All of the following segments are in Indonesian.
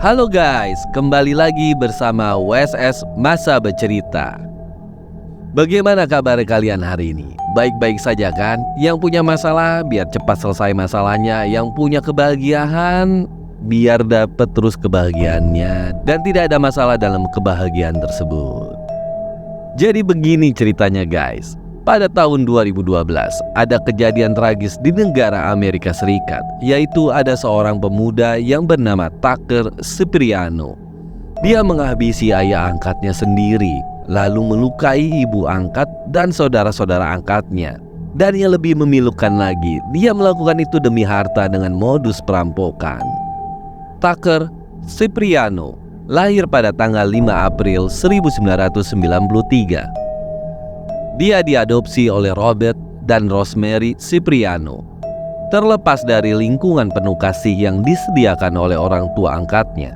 Halo guys, kembali lagi bersama WSS Masa Bercerita. Bagaimana kabar kalian hari ini? Baik-baik saja kan? Yang punya masalah biar cepat selesai masalahnya, yang punya kebahagiaan biar dapat terus kebahagiaannya, dan tidak ada masalah dalam kebahagiaan tersebut. Jadi begini ceritanya guys. Pada tahun 2012, ada kejadian tragis di negara Amerika Serikat, yaitu ada seorang pemuda yang bernama Tucker Cipriano. Dia menghabisi ayah angkatnya sendiri, lalu melukai ibu angkat dan saudara-saudara angkatnya. Dan yang lebih memilukan lagi, dia melakukan itu demi harta dengan modus perampokan. Tucker Cipriano lahir pada tanggal 5 April 1993. Dia diadopsi oleh Robert dan Rosemary Cipriano. Terlepas dari lingkungan penuh kasih yang disediakan oleh orang tua angkatnya,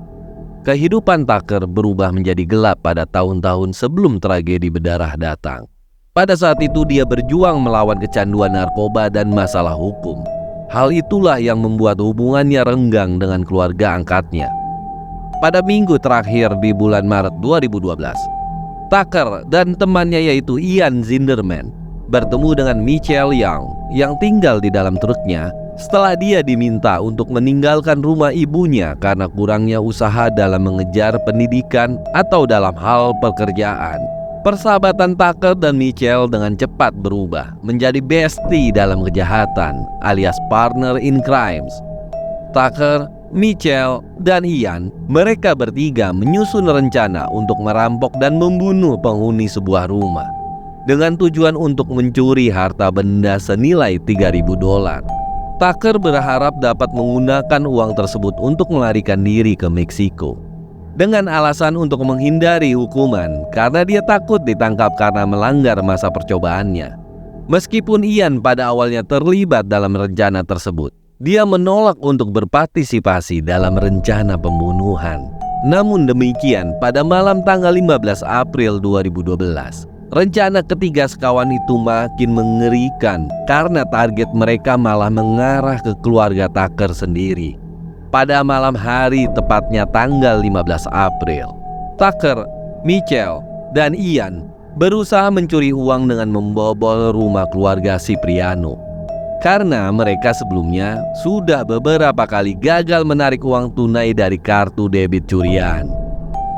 kehidupan Tucker berubah menjadi gelap pada tahun-tahun sebelum tragedi berdarah datang. Pada saat itu dia berjuang melawan kecanduan narkoba dan masalah hukum. Hal itulah yang membuat hubungannya renggang dengan keluarga angkatnya. Pada minggu terakhir di bulan Maret 2012, Tucker dan temannya yaitu Ian Zinderman bertemu dengan Michelle Young yang tinggal di dalam truknya setelah dia diminta untuk meninggalkan rumah ibunya karena kurangnya usaha dalam mengejar pendidikan atau dalam hal pekerjaan. Persahabatan Tucker dan Michelle dengan cepat berubah menjadi bestie dalam kejahatan alias partner in crimes. Tucker, Michelle, dan Ian, mereka bertiga menyusun rencana untuk merampok dan membunuh penghuni sebuah rumah dengan tujuan untuk mencuri harta benda senilai $3.000. Tucker berharap dapat menggunakan uang tersebut untuk melarikan diri ke Meksiko dengan alasan untuk menghindari hukuman karena dia takut ditangkap karena melanggar masa percobaannya. Meskipun Ian pada awalnya terlibat dalam rencana tersebut, dia menolak untuk berpartisipasi dalam rencana pembunuhan. Namun demikian, pada malam tanggal 15 April 2012, rencana ketiga sekawan itu makin mengerikan karena target mereka malah mengarah ke keluarga Tucker sendiri. Pada malam hari, tepatnya tanggal 15 April, Tucker, Michelle, dan Ian berusaha mencuri uang dengan membobol rumah keluarga Cipriano. Karena mereka sebelumnya sudah beberapa kali gagal menarik uang tunai dari kartu debit curian.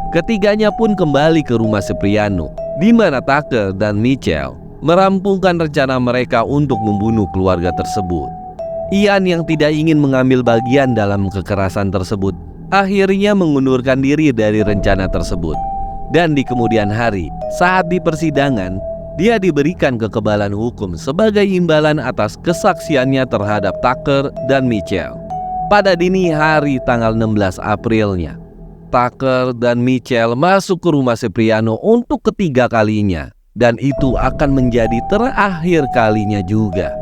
Ketiganya pun kembali ke rumah Cipriano, di mana Tucker dan Michelle merampungkan rencana mereka untuk membunuh keluarga tersebut. Ian yang tidak ingin mengambil bagian dalam kekerasan tersebut akhirnya mengundurkan diri dari rencana tersebut. Dan di kemudian hari, saat di persidangan, dia diberikan kekebalan hukum sebagai imbalan atas kesaksiannya terhadap Tucker dan Michelle. Pada dini hari tanggal 16 Aprilnya, Tucker dan Michelle masuk ke rumah Cipriano untuk ketiga kalinya, dan itu akan menjadi terakhir kalinya juga.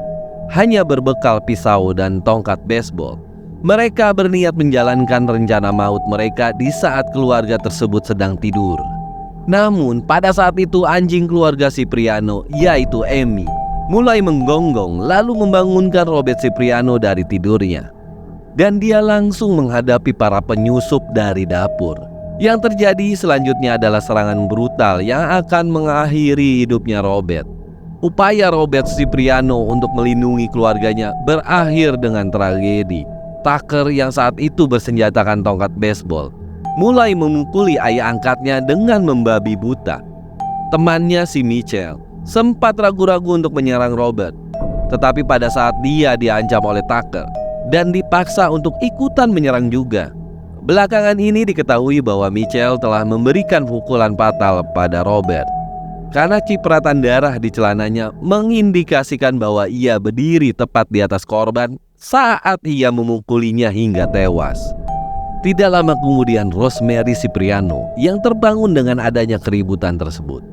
Hanya berbekal pisau dan tongkat baseball, mereka berniat menjalankan rencana maut mereka di saat keluarga tersebut sedang tidur. Namun pada saat itu anjing keluarga Cipriano, yaitu Amy, mulai menggonggong lalu membangunkan Robert Cipriano dari tidurnya. Dan dia langsung menghadapi para penyusup dari dapur. Yang terjadi selanjutnya adalah serangan brutal yang akan mengakhiri hidupnya Robert. Upaya Robert Cipriano untuk melindungi keluarganya berakhir dengan tragedi. Tucker yang saat itu bersenjatakan tongkat baseball mulai memukuli ayah angkatnya dengan membabi buta. Temannya si Michelle sempat ragu-ragu untuk menyerang Robert, tetapi pada saat dia diancam oleh Tucker dan dipaksa untuk ikutan menyerang juga. Belakangan ini diketahui bahwa Michelle telah memberikan pukulan fatal pada Robert karena cipratan darah di celananya mengindikasikan bahwa ia berdiri tepat di atas korban saat ia memukulinya hingga tewas. Tidak lama kemudian Rosemary Cipriano yang terbangun dengan adanya keributan tersebut.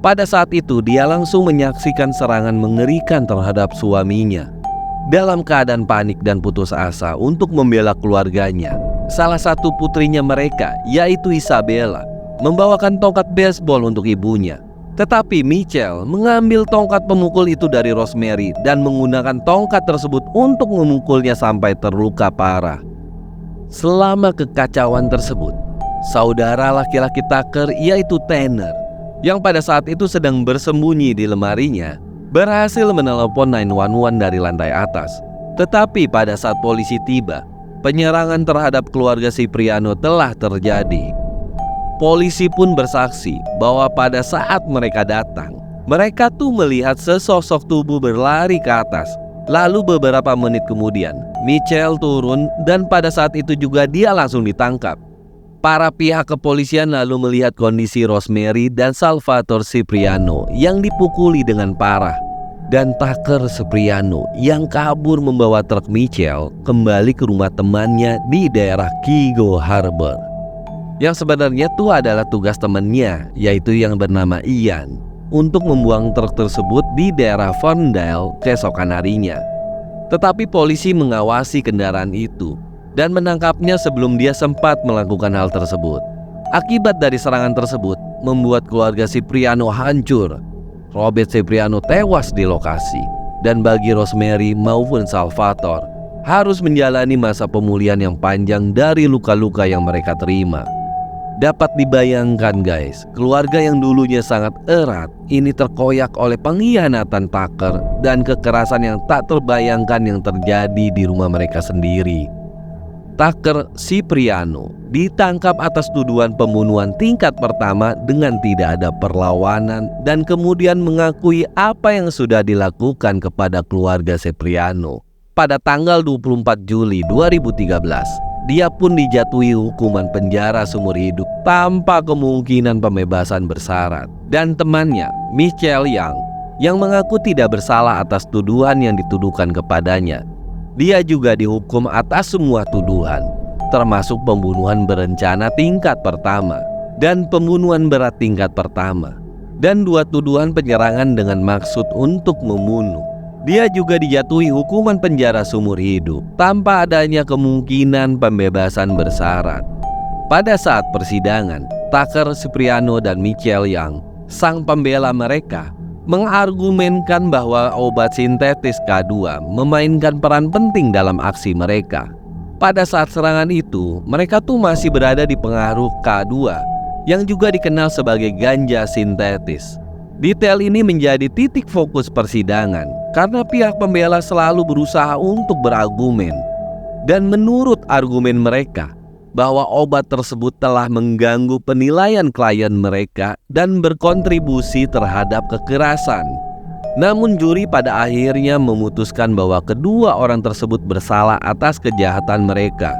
Pada saat itu dia langsung menyaksikan serangan mengerikan terhadap suaminya. Dalam keadaan panik dan putus asa untuk membela keluarganya, salah satu putrinya mereka yaitu Isabella membawakan tongkat baseball untuk ibunya. Tetapi Michelle mengambil tongkat pemukul itu dari Rosemary dan menggunakan tongkat tersebut untuk memukulnya sampai terluka parah. Selama kekacauan tersebut, saudara laki-laki Tucker yaitu Tanner, yang pada saat itu sedang bersembunyi di lemarinya, berhasil menelepon 911 dari lantai atas. Tetapi pada saat polisi tiba, penyerangan terhadap keluarga Cipriano telah terjadi. Polisi pun bersaksi bahwa pada saat mereka datang, mereka tuh melihat sesosok tubuh berlari ke atas. Lalu beberapa menit kemudian, Mitchell turun dan pada saat itu juga dia langsung ditangkap. Para pihak kepolisian lalu melihat kondisi Rosemary dan Salvatore Cipriano yang dipukuli dengan parah. Dan Tucker Cipriano yang kabur membawa truk Mitchell kembali ke rumah temannya di daerah Kigo Harbor. Yang sebenarnya itu adalah tugas temannya, yaitu yang bernama Ian, untuk membuang truk tersebut di daerah Ferndale keesokan harinya. Tetapi polisi mengawasi kendaraan itu dan menangkapnya sebelum dia sempat melakukan hal tersebut. Akibat dari serangan tersebut membuat keluarga Cipriano hancur. Robert Cipriano tewas di lokasi, dan bagi Rosemary maupun Salvatore harus menjalani masa pemulihan yang panjang dari luka-luka yang mereka terima. Dapat dibayangkan guys, keluarga yang dulunya sangat erat ini terkoyak oleh pengkhianatan Tucker dan kekerasan yang tak terbayangkan yang terjadi di rumah mereka sendiri. Tucker Cipriano ditangkap atas tuduhan pembunuhan tingkat pertama dengan tidak ada perlawanan dan kemudian mengakui apa yang sudah dilakukan kepada keluarga Cipriano. Pada tanggal 24 Juli 2013, dia pun dijatuhi hukuman penjara seumur hidup tanpa kemungkinan pembebasan bersyarat. Dan temannya, Mitchell Young, yang mengaku tidak bersalah atas tuduhan yang dituduhkan kepadanya. Dia juga dihukum atas semua tuduhan, termasuk pembunuhan berencana tingkat pertama dan pembunuhan berat tingkat pertama, dan 2 tuduhan penyerangan dengan maksud untuk membunuh. Dia juga dijatuhi hukuman penjara seumur hidup tanpa adanya kemungkinan pembebasan bersyarat. Pada saat persidangan, Tucker Cipriano dan Mitchell Young, sang pembela mereka, mengargumenkan bahwa obat sintetis K2 memainkan peran penting dalam aksi mereka. Pada saat serangan itu, mereka tuh masih berada di pengaruh K2 yang juga dikenal sebagai ganja sintetis. Detail ini menjadi titik fokus persidangan karena pihak pembela selalu berusaha untuk berargumen. Dan menurut argumen mereka, bahwa obat tersebut telah mengganggu penilaian klien mereka dan berkontribusi terhadap kekerasan. Namun juri pada akhirnya memutuskan bahwa kedua orang tersebut bersalah atas kejahatan mereka.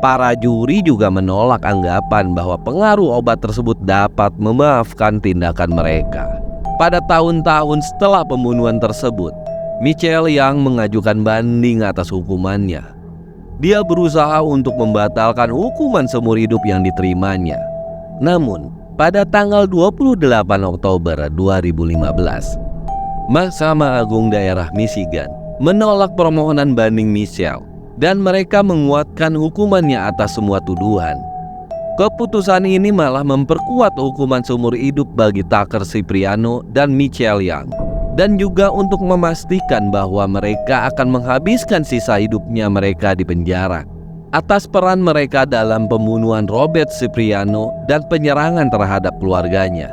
Para juri juga menolak anggapan bahwa pengaruh obat tersebut dapat memaafkan tindakan mereka. Pada tahun-tahun setelah pembunuhan tersebut, Mitchell Young mengajukan banding atas hukumannya. Dia berusaha untuk membatalkan hukuman seumur hidup yang diterimanya. Namun, pada tanggal 28 Oktober 2015, Mahkamah Agung Daerah Michigan menolak permohonan banding Mitchell dan mereka menguatkan hukumannya atas semua tuduhan. Keputusan ini malah memperkuat hukuman seumur hidup bagi Tucker Cipriano dan Mitchell Young, dan juga untuk memastikan bahwa mereka akan menghabiskan sisa hidupnya mereka di penjara atas peran mereka dalam pembunuhan Robert Cipriano dan penyerangan terhadap keluarganya.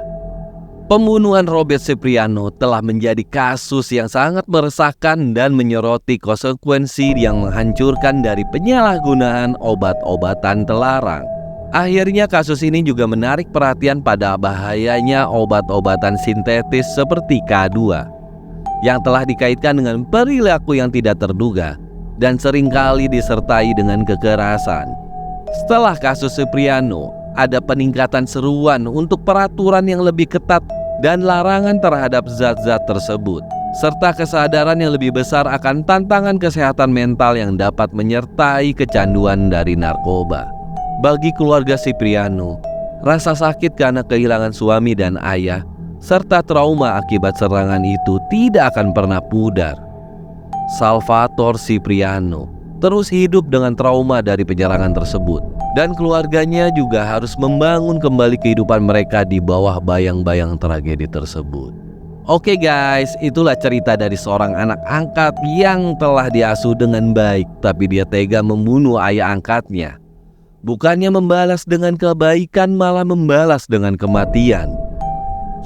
Pembunuhan Robert Cipriano telah menjadi kasus yang sangat meresahkan dan menyoroti konsekuensi yang menghancurkan dari penyalahgunaan obat-obatan terlarang. Akhirnya kasus ini juga menarik perhatian pada bahayanya obat-obatan sintetis seperti K2 yang telah dikaitkan dengan perilaku yang tidak terduga dan seringkali disertai dengan kekerasan. Setelah kasus Cipriano, ada peningkatan seruan untuk peraturan yang lebih ketat dan larangan terhadap zat-zat tersebut, serta kesadaran yang lebih besar akan tantangan kesehatan mental yang dapat menyertai kecanduan dari narkoba. Bagi keluarga Cipriano, rasa sakit karena kehilangan suami dan ayah, serta trauma akibat serangan itu tidak akan pernah pudar. Salvatore Cipriano terus hidup dengan trauma dari penyerangan tersebut, dan keluarganya juga harus membangun kembali kehidupan mereka di bawah bayang-bayang tragedi tersebut. Oke guys, itulah cerita dari seorang anak angkat yang telah diasuh dengan baik, tapi dia tega membunuh ayah angkatnya. Bukannya membalas dengan kebaikan, malah membalas dengan kematian.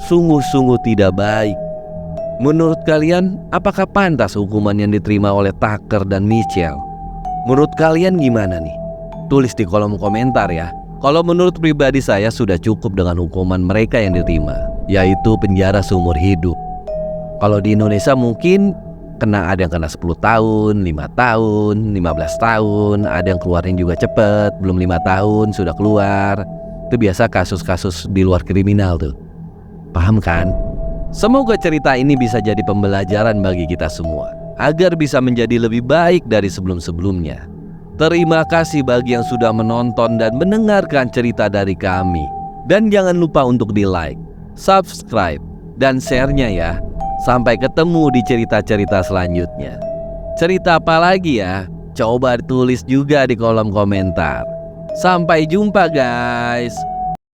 Sungguh-sungguh tidak baik. Menurut kalian, apakah pantas hukuman yang diterima oleh Tucker dan Mitchell? Menurut kalian gimana nih? Tulis di kolom komentar ya. Kalau menurut pribadi saya sudah cukup dengan hukuman mereka yang diterima, yaitu penjara seumur hidup. Kalau di Indonesia mungkin ada yang kena 10 tahun, 5 tahun, 15 tahun, ada yang keluarin juga cepet, belum 5 tahun sudah keluar. Itu biasa kasus-kasus di luar kriminal tuh. Paham kan? Semoga cerita ini bisa jadi pembelajaran bagi kita semua, agar bisa menjadi lebih baik dari sebelum-sebelumnya. Terima kasih bagi yang sudah menonton dan mendengarkan cerita dari kami. Dan jangan lupa untuk di-like, subscribe, dan share-nya ya. Sampai ketemu di cerita-cerita selanjutnya. Cerita apa lagi ya? Coba tulis juga di kolom komentar. Sampai jumpa guys.